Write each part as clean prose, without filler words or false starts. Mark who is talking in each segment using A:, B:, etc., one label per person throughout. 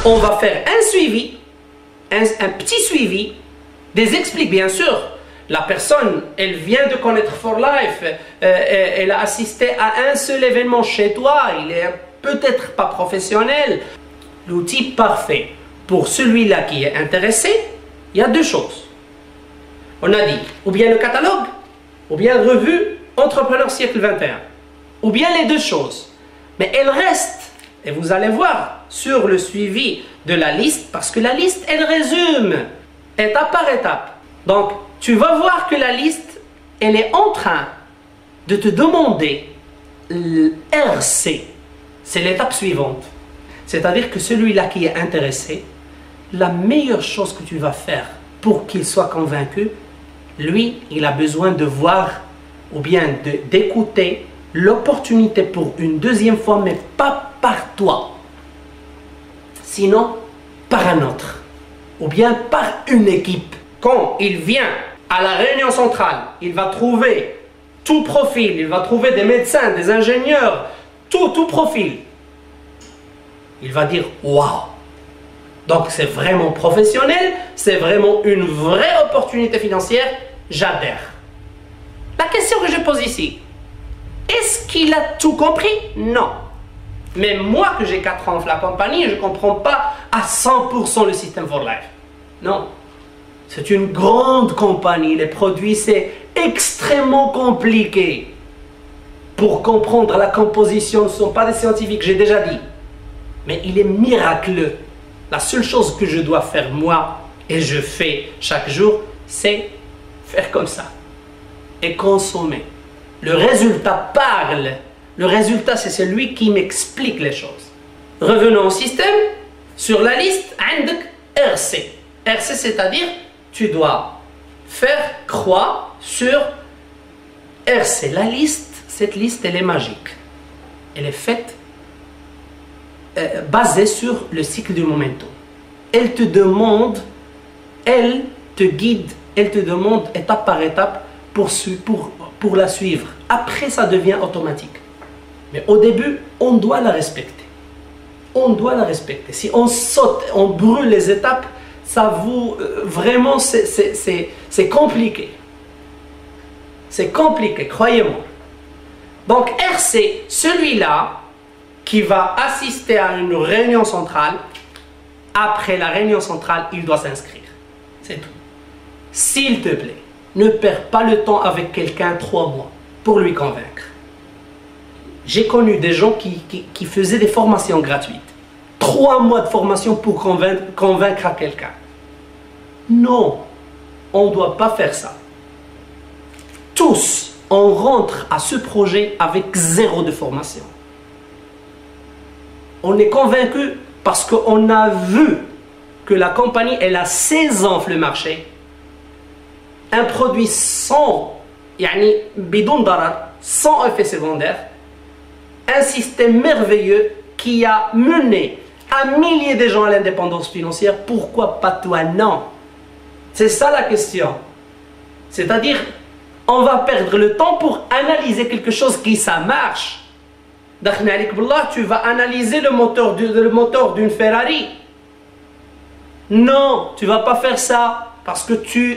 A: On va faire un suivi, un petit suivi, des expliques bien sûr. La personne, elle vient de connaître For Life, elle a assisté à un seul événement chez toi, il est peut-être pas professionnel. L'outil parfait pour celui-là qui est intéressé, il y a deux choses. On a dit, ou bien le catalogue, ou bien revue Entrepreneur siècle 21, ou bien les deux choses. Mais elle reste, et vous allez voir sur le suivi de la liste, parce que la liste, elle résume étape par étape. Donc, tu vas voir que la liste, elle est en train de te demander le RC. C'est l'étape suivante. C'est-à-dire que celui-là qui est intéressé, la meilleure chose que tu vas faire pour qu'il soit convaincu, lui, il a besoin de voir ou bien d'écouter l'opportunité pour une deuxième fois, mais pas par toi. Sinon, par un autre. Ou bien par une équipe. Quand il vient à la réunion centrale, il va trouver tout profil, il va trouver des médecins, des ingénieurs, tout profil. Il va dire « Waouh !» Donc c'est vraiment professionnel, c'est vraiment une vraie opportunité financière, j'adhère. La question que je pose ici, est-ce qu'il a tout compris? Non. Mais moi que j'ai 4 ans dans la compagnie, je ne comprends pas à 100% le système For Life. Non. C'est une grande compagnie, les produits c'est extrêmement compliqué. Pour comprendre la composition, ce ne sont pas des scientifiques, j'ai déjà dit. Mais il est miraculeux. La seule chose que je dois faire moi, et je fais chaque jour, c'est faire comme ça. Et consommer. Le résultat parle. Le résultat, c'est celui qui m'explique les choses. Revenons au système. Sur la liste, عندك RC. RC, c'est-à-dire, tu dois faire croix sur RC. La liste, cette liste, elle est magique. Elle est faite basée sur le cycle du momentum. Elle te demande, elle te guide, elle te demande étape par étape pour la suivre. Après, ça devient automatique. Mais au début, on doit la respecter. On doit la respecter. Si on saute, on brûle les étapes, ça vous... vraiment, c'est compliqué. C'est compliqué, croyez-moi. Donc, RC, celui-là qui va assister à une réunion centrale, après la réunion centrale, il doit s'inscrire. C'est tout. S'il te plaît, ne perds pas le temps avec quelqu'un 3 mois pour lui convaincre. J'ai connu des gens qui faisaient des formations gratuites. 3 mois de formation pour convaincre à quelqu'un. Non, on ne doit pas faire ça. Tous, on rentre à ce projet avec 0 de formation. On est convaincu parce qu'on a vu que la compagnie, elle a 16 ans sur le marché. Un produit sans, bidon darar, sans effet secondaire. Un système merveilleux qui a mené un millier de gens à l'indépendance financière. Pourquoi pas toi? Non. C'est ça la question. C'est-à-dire, on va perdre le temps pour analyser quelque chose qui ça marche. Tu vas analyser le moteur d'une Ferrari. Non, tu ne vas pas faire ça. Parce que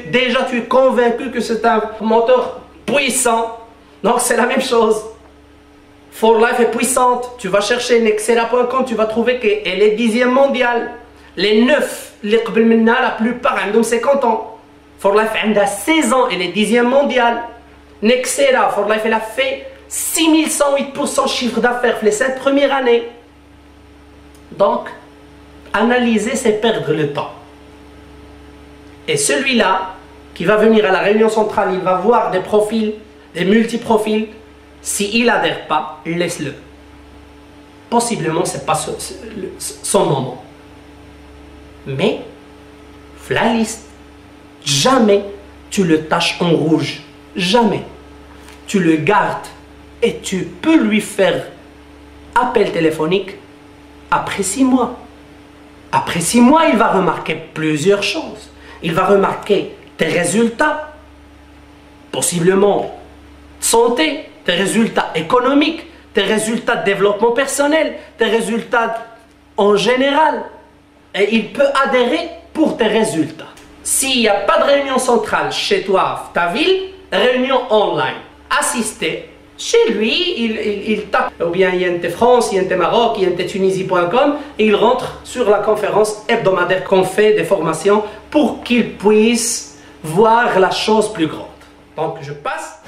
A: déjà tu es convaincu que c'est un moteur puissant. Donc c'est la même chose. For Life est puissante. Tu vas chercher Nexera.com, tu vas trouver qu'elle est 10e mondiale. Les 9, la plupart, ils ont 50 ans. For Life a 16 ans, elle est 10e mondiale. Nexera, For Life, elle a fait 6108% chiffre d'affaires les 5 premières années. Donc, analyser, c'est perdre le temps. Et celui-là, qui va venir à la réunion centrale, il va voir des profils, des multiprofils. S'il n'adhère pas, laisse-le. Possiblement, ce n'est pas son moment. Mais, la liste, jamais tu le tâches en rouge. Jamais. Tu le gardes et tu peux lui faire appel téléphonique après 6 mois. Après 6 mois, il va remarquer plusieurs choses. Il va remarquer tes résultats. Possiblement, santé, tes résultats économiques, tes résultats de développement personnel, tes résultats en général. Et il peut adhérer pour tes résultats. S'il n'y a pas de réunion centrale chez toi, ta ville, réunion online, assistée. Chez lui, il tape, ou bien INT France, INT Maroc, INT Tunisie.com, et il rentre sur la conférence hebdomadaire qu'on fait des formations pour qu'il puisse voir la chose plus grande. Donc je passe.